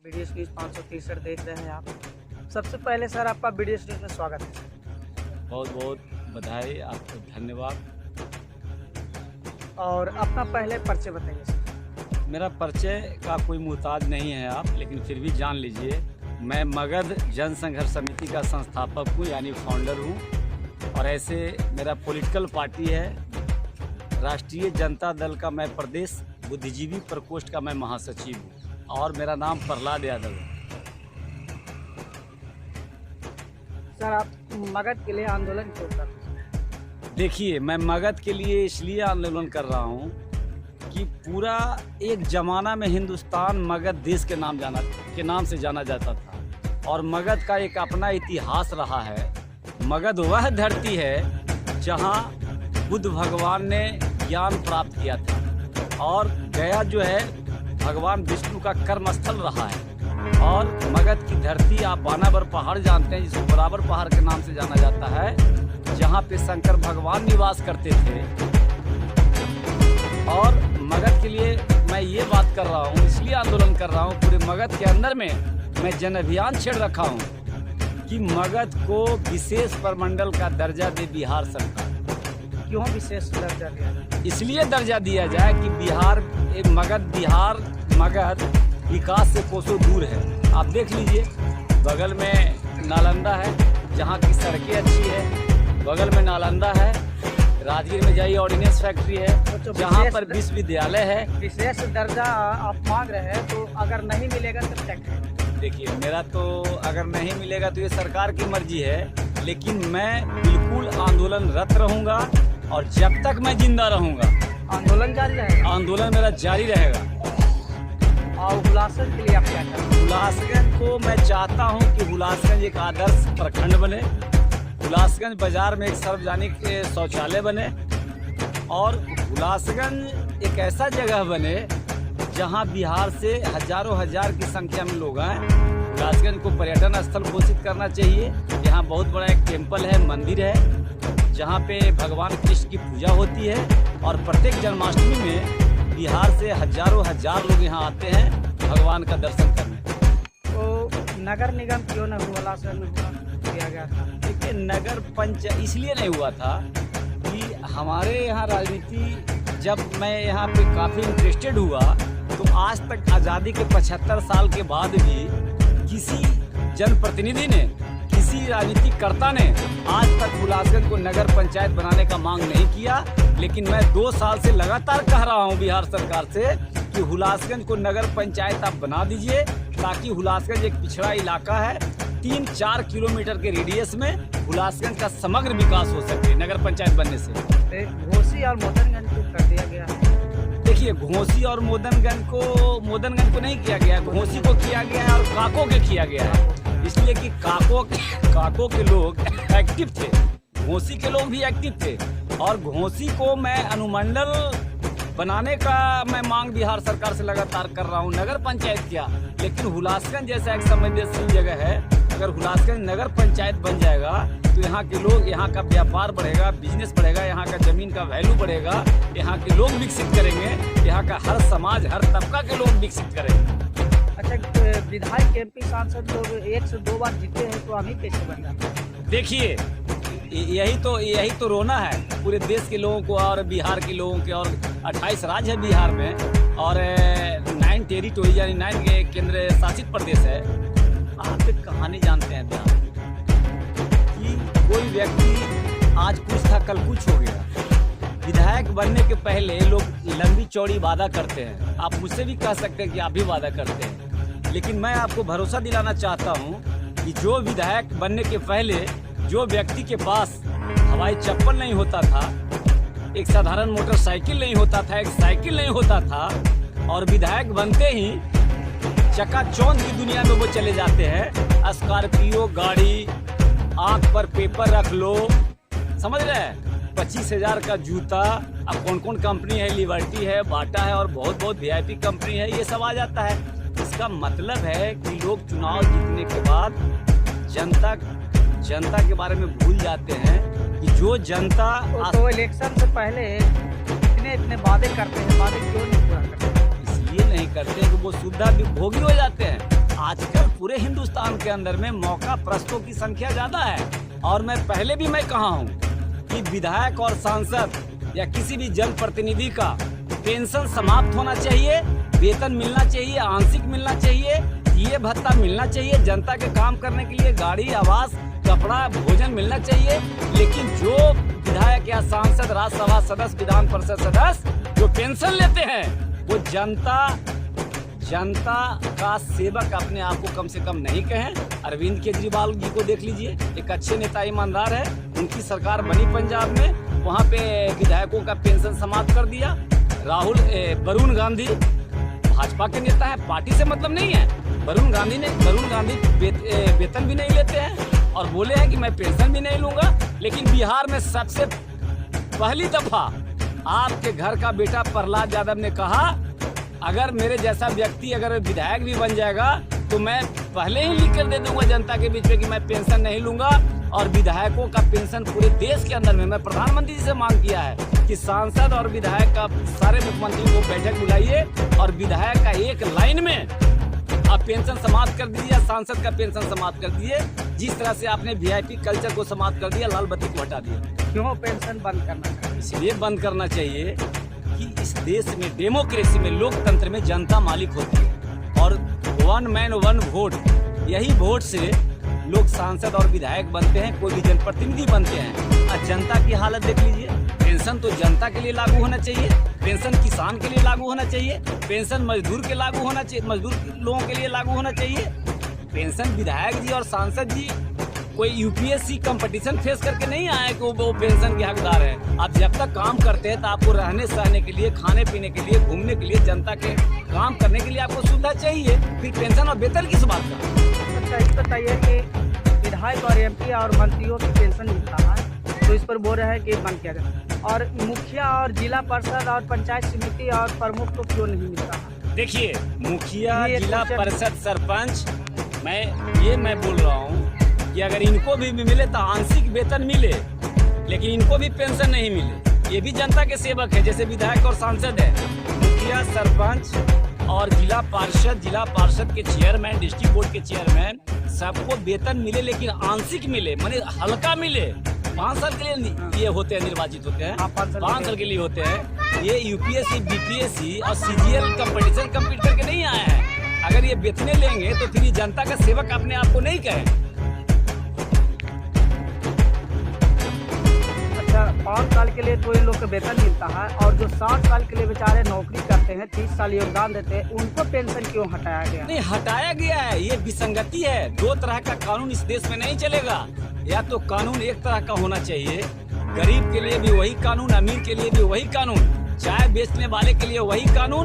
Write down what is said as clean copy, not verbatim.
BDS news 563 देख रहे हैं आप। सबसे पहले सर आपका BDS न्यूज़ में स्वागत है। बहुत बहुत बधाई, आपको धन्यवाद। और अपना पहले परिचय बताइए सर। मेरा परिचय का कोई मुहताज नहीं है आप, लेकिन फिर भी जान लीजिए, मैं मगध जन संघर्ष समिति का संस्थापक हूँ, यानी फाउंडर हूँ। और ऐसे मेरा पॉलिटिकल पार्टी है राष्ट्रीय जनता दल का, मैं प्रदेश बुद्धिजीवी प्रकोष्ठ का मैं महासचिव हूँ और मेरा नाम प्रहलाद यादव है। सर आप मगध के लिए आंदोलन क्यों कर रहे हैं? देखिए, मैं मगध के लिए इसलिए आंदोलन कर रहा हूँ कि पूरा एक ज़माना में हिंदुस्तान मगध देश के नाम से जाना जाता था और मगध का एक अपना इतिहास रहा है। मगध वह धरती है जहाँ बुद्ध भगवान ने ज्ञान प्राप्त किया था और गया जो है भगवान विष्णु का कर्मस्थल रहा है। और मगध की धरती आप बानावर पहाड़ जानते हैं, जिसको बराबर पहाड़ के नाम से जाना जाता है, जहाँ पे शंकर भगवान निवास करते थे। और मगध के लिए मैं ये बात कर रहा हूँ, इसलिए आंदोलन कर रहा हूँ, पूरे मगध के अंदर में मैं जन अभियान छेड़ रखा हूँ कि मगध को विशेष प्रमंडल का दर्जा दे बिहार सरकार। क्यों विशेष दर्जा दिया जाए? इसलिए दर्जा दिया जाए कि मगध विकास से कोसों दूर है। आप देख लीजिए, बगल में नालंदा है जहाँ की सड़कें अच्छी है, बगल में नालंदा है, राजगीर में जाइए ऑर्डिनेंस फैक्ट्री है, तो जहाँ पर विश्वविद्यालय है। विशेष दर्जा आप मांग रहे हैं, तो अगर नहीं मिलेगा तो क्या करें? देखिए, मेरा तो अगर नहीं मिलेगा तो ये सरकार की मर्जी है, लेकिन मैं बिल्कुल आंदोलनरत रहूँगा और जब तक मैं जिंदा रहूँगा आंदोलन जारी रहेगा। आंदोलन मेरा जारी रहेगा। और हुलासगंज के लिए आप क्या करें? हुलासगंज को मैं चाहता हूं कि हुलासगंज एक आदर्श प्रखंड बने, हुलासगंज बाजार में एक सार्वजनिक शौचालय बने और हुलासगंज एक ऐसा जगह बने जहां बिहार से हजारों हजार की संख्या में लोग आए। हुलासगंज को पर्यटन स्थल घोषित करना चाहिए। यहाँ बहुत बड़ा एक टेम्पल है, मंदिर है, जहाँ पे भगवान कृष्ण की पूजा होती है और प्रत्येक जन्माष्टमी में बिहार से हजारों हजार लोग यहाँ आते हैं भगवान का दर्शन करने। तो नगर निगम क्यों न हुलासगंज में किया गया था? देखिए, नगर पंचायत इसलिए नहीं हुआ था कि हमारे यहाँ राजनीति, जब मैं यहाँ पे काफ़ी इंटरेस्टेड हुआ तो आज तक आज़ादी के 75 साल के बाद भी किसी जनप्रतिनिधि ने, किसी राजनीतिकर्ता ने आज तक हुलासगंज को नगर पंचायत बनाने का मांग नहीं किया। लेकिन मैं 2 साल से लगातार कह रहा हूं बिहार सरकार से कि हुलासगंज को नगर पंचायत आप बना दीजिए, ताकि हुलासगंज एक पिछड़ा इलाका है, 3-4 किलोमीटर के रेडियस में हुलासगंज का समग्र विकास हो सके नगर पंचायत बनने से। घोसी और मोदनगंज को कर दिया गया है। देखिए, घोसी और मोदनगंज को नहीं किया गया, घोसी को किया गया है और काको के किया गया है, इसलिए कि काको के लोग एक्टिव थे, घोसी के लोग भी एक्टिव थे। और घोसी को मैं अनुमंडल बनाने का मैं मांग बिहार सरकार से लगातार कर रहा हूँ, नगर पंचायत क्या। लेकिन हुलासगंज जैसा एक संवेदनशील जगह है, अगर हुलासगंज नगर पंचायत बन जाएगा तो यहाँ के लोग, यहाँ का व्यापार बढ़ेगा, बिजनेस बढ़ेगा, यहाँ का जमीन का वैल्यू बढ़ेगा, यहाँ के लोग विकसित करेंगे, यहाँ का हर समाज, हर तबका के लोग विकसित करेंगे। अच्छा, विधायक MP सांसद लोग 1 से 2 बार जीते हैं, तो अभी कैसे बन जाते हैं? देखिए, यही तो रोना है पूरे देश के लोगों को और बिहार के लोगों के। और 28 राज्य है बिहार में और 9 टेरिटोरी यानी 9 केंद्र शासित प्रदेश है। आप एक कहानी जानते हैं बिहार कि कोई व्यक्ति आज कुछ था कल कुछ हो गया। विधायक बनने के पहले लोग लंबी चौड़ी वादा करते हैं, आप मुझसे भी कह सकते हैं कि आप भी वादा करते हैं, लेकिन मैं आपको भरोसा दिलाना चाहता हूँ कि जो विधायक बनने के पहले जो व्यक्ति के पास हवाई चप्पल नहीं होता था, एक साधारण मोटरसाइकिल नहीं होता था, एक साइकिल नहीं होता था, और विधायक बनते ही चकाचौंध की दुनिया में वो चले जाते हैं, स्कॉर्पियो गाड़ी, आंख पर पेपर रख लो, समझ रहे हैं, 25,000 का जूता। अब कौन कौन कंपनी है, लिबर्टी है, बाटा है और बहुत VIP कंपनी है, ये सब आ जाता है। इसका मतलब है कि लोग चुनाव जीतने के बाद जनता के बारे में भूल जाते हैं कि जो जनता तो इलेक्शन से पहले इतने वादे करते हैं, वादे क्यों नहीं पूरा करते? इसलिए नहीं करते कि वो सुविधा भोगी हो जाते हैं। पूरे हिंदुस्तान के अंदर में मौका प्रस्तों की संख्या ज्यादा है। और मैं पहले भी मैं कहा हूँ कि विधायक और सांसद या किसी भी जनप्रतिनिधि का पेंशन समाप्त होना चाहिए, वेतन मिलना चाहिए, आंशिक मिलना चाहिए, ये भत्ता मिलना चाहिए, जनता के काम करने के लिए गाड़ी, आवास, कपड़ा, भोजन मिलना चाहिए। लेकिन जो विधायक या सांसद, राज्यसभा सदस्य, विधान परिषद सदस्य जो पेंशन लेते हैं वो जनता का सेवक अपने आप को कम से कम नहीं कहें। अरविंद केजरीवाल जी को देख लीजिए, एक अच्छे नेता, ईमानदार है, उनकी सरकार बनी पंजाब में, वहाँ पे विधायकों का पेंशन समाप्त कर दिया। वरुण गांधी भाजपा के नेता है, पार्टी से मतलब नहीं है। वरुण गांधी वेतन भी नहीं लेते हैं और बोले हैं कि मैं पेंशन भी नहीं लूंगा। लेकिन बिहार में सबसे पहली दफा आपके घर का बेटा प्रहलाद यादव ने कहा अगर मेरे जैसा व्यक्ति अगर विधायक भी बन जाएगा तो मैं पहले ही लिख कर दे दूंगा जनता के बीच में कि मैं पेंशन नहीं लूंगा। और विधायकों का पेंशन पूरे देश के अंदर में, मैं प्रधानमंत्री जी से मांग किया है कि सांसद और विधायक का सारे मुख्यमंत्री को बैठक बुलाइए और विधायक का एक लाइन में आप पेंशन समाप्त कर दीजिए, सांसद का पेंशन समाप्त कर दिए। जिस तरह से आपने वीआईपी कल्चर को समाप्त कर दिया, लाल बत्ती को हटा दिया। क्यों पेंशन बंद करना चाहिए? इसलिए बंद करना चाहिए कि इस देश में, डेमोक्रेसी में, लोकतंत्र में जनता मालिक होती है और वन मैन वन वोट, यही वोट से लोग सांसद और विधायक बनते हैं, कोई भी जनप्रतिनिधि बनते हैं। आज जनता की हालत देख लीजिए। पेंशन तो जनता के लिए लागू होना चाहिए, पेंशन किसान के लिए लागू होना चाहिए, पेंशन मजदूर के लागू होना चाहिए, मजदूर लोगों के लिए लागू होना चाहिए। पेंशन विधायक जी और सांसद जी कोई यूपीएससी कंपटीशन फेस करके नहीं आए कि वो पेंशन के हकदार है। आप जब तक काम करते हैं तो आपको रहने सहने के लिए, खाने पीने के लिए, घूमने के लिए, जनता के काम करने के लिए आपको सुविधा चाहिए। फिर पेंशन और वेतन किस बात का? अच्छा, इस बताइए कि विधायक और एमपी और मंत्रियों की पेंशन मिलता है तो इस पर बोल रहे हैं कि बंद किया जाए, और मुखिया और जिला परिषद और पंचायत समिति और प्रमुख को क्यों नहीं मिलता है? देखिए, मुखिया, जिला परिषद, सरपंच, मैं बोल रहा हूँ कि अगर इनको भी मिले तो आंशिक वेतन मिले, लेकिन इनको भी पेंशन नहीं मिले। ये भी जनता के सेवक है, जैसे विधायक और सांसद है। मुखिया, सरपंच और जिला पार्षद के चेयरमैन, डिस्ट्रिक्ट बोर्ड के चेयरमैन, सबको वेतन मिले, लेकिन आंशिक मिले, माने हल्का मिले। 5 साल के लिए ये होते हैं, निर्वाचित होते हैं, 5 साल के लिए होते हैं। ये यूपीएससी, बीपीएससी और सीजीएल कंपटीशन कम्पीट करके नहीं आए हैं। अगर ये वेतने लेंगे तो फिर ये जनता का सेवक अपने आप को नहीं कहे। 5 साल के लिए तो इन लोग को वेतन मिलता है, और जो 60 साल के लिए बेचारे नौकरी करते हैं, 30 साल योगदान देते हैं, उनको पेंशन क्यों हटाया गया? नहीं हटाया गया है, ये विसंगति है। 2 तरह का कानून इस देश में नहीं चलेगा। या तो कानून एक तरह का होना चाहिए, गरीब के लिए भी वही कानून, अमीर के लिए भी वही कानून, चाय बेचने वाले के लिए वही कानून,